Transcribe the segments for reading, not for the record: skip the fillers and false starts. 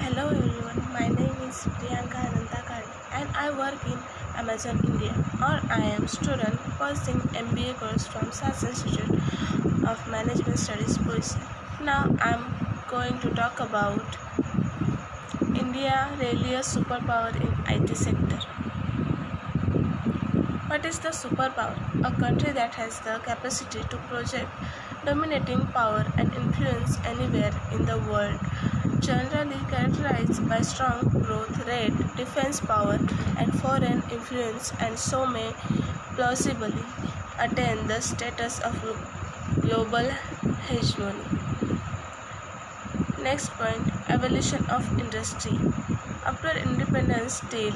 Hello everyone, my name is Priyanka Anantakari and I work in Amazon India, or I am student pursuing MBA course from SAS Institute of Management Studies, Policy. Now I am going to talk about India really a superpower in IT sector. What is the superpower? A country that has the capacity to project dominating power and influence anywhere in the world, generally characterized by strong growth rate, defense power, and foreign influence, and so may plausibly attain the status of global hegemony. Next point, evolution of industry. After independence till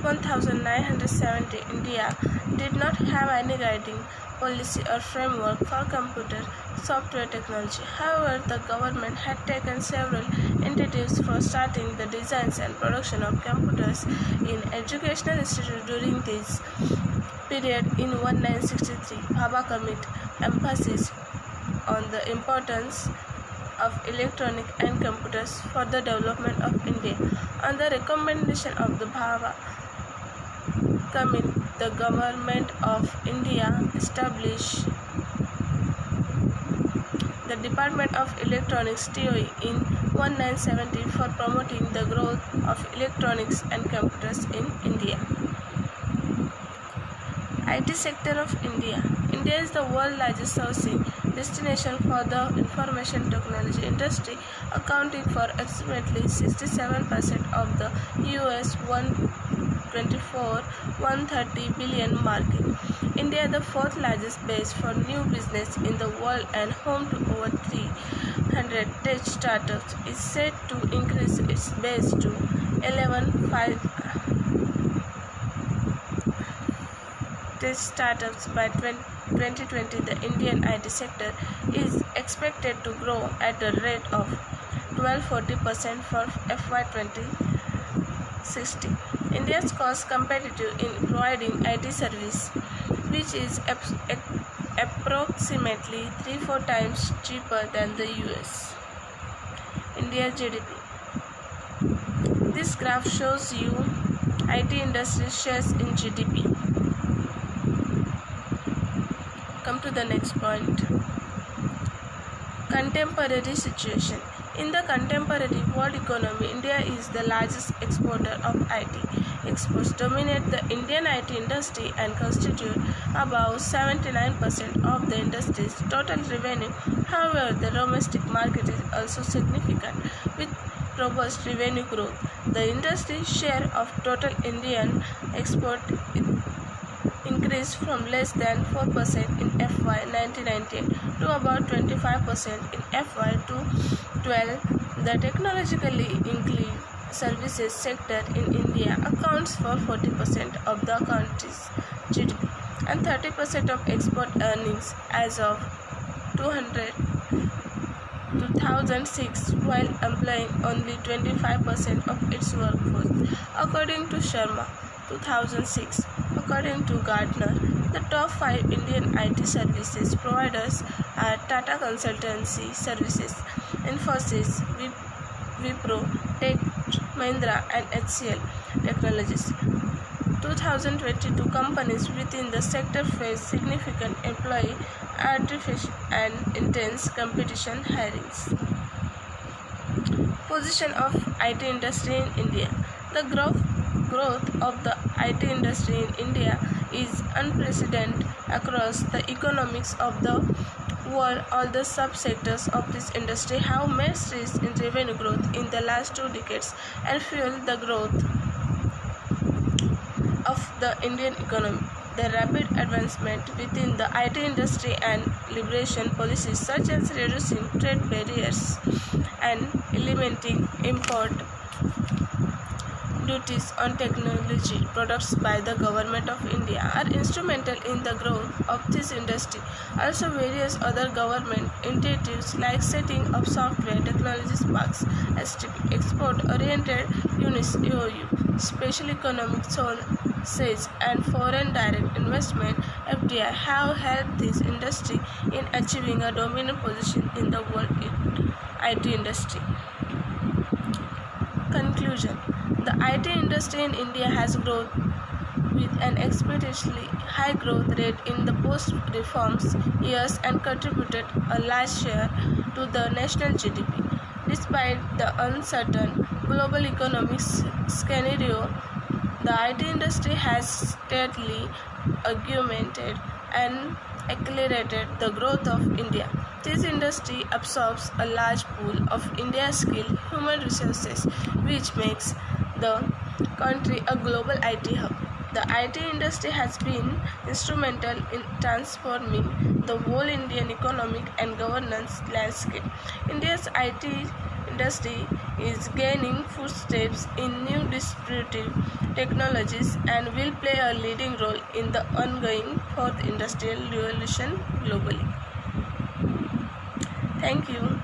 1970, India did not have any guiding policy or framework for computer software technology. However, the government had taken several initiatives for starting the designs and production of computers in educational institutions during this period. In 1963, Bhabha Commit emphasis on the importance of electronic and computers for the development of India. On the recommendation of the Bhabha Commit, the government of India established the Department of Electronics (DOE) in 1970 for promoting the growth of electronics and computers in India. IT sector of India. India is the world's largest sourcing destination for the information technology industry, accounting for approximately 67% of the US 130 billion market. India, the fourth largest base for new business in the world and home to over 300 tech startups, is set to increase its base to 11,500 tech startups by 2020. The Indian IT sector is expected to grow at a rate of 12-40% for FY 2060. India is cost competitive in providing IT service, which is approximately 3-4 times cheaper than the US. India GDP. This graph shows you IT industry shares in GDP. Come to the next point. Contemporary situation. In the contemporary world economy, India is the largest exporter of IT. Exports dominate the Indian IT industry and constitute about 79% of the industry's total revenue. However, the domestic market is also significant, with robust revenue growth. The industry share of total Indian export increased from less than 4% in FY 1919 to about 25% in FY 2012. The technologically inclined services sector in India accounts for 40% of the country's GDP and 30% of export earnings as of 2006, while employing only 25% of its workforce, according to Sharma, 2006. According to Gartner, the top 5 Indian IT services providers are Tata Consultancy Services, Infosys, Wipro, Tech Mahindra, and HCL Technologies. 2022 companies within the sector face significant employee attrition and intense competition hirings. Position of IT industry in India. The growth of the IT industry in India is unprecedented across the economics of the world. All the subsectors of this industry have made strides in revenue growth in the last 2 decades and fueled the growth of the Indian economy. The rapid advancement within the IT industry and liberation policies such as reducing trade barriers and eliminating import duties on technology products by the government of India are instrumental in the growth of this industry. Also, various other government initiatives like setting up software technology parks, export-oriented units (EOU), special economic zones, and foreign direct investment (FDI) have helped this industry in achieving a dominant position in the world IT industry. Conclusion. The IT industry in India has grown with an exponentially high growth rate in the post-reforms years and contributed a large share to the national GDP. Despite the uncertain global economic scenario, the IT industry has steadily augmented and accelerated the growth of India. This industry absorbs a large pool of India's skilled human resources, which makes the country a global IT hub. The IT industry has been instrumental in transforming the whole Indian economic and governance landscape. India's IT industry is gaining footsteps in new disruptive technologies and will play a leading role in the ongoing fourth industrial revolution globally. Thank you.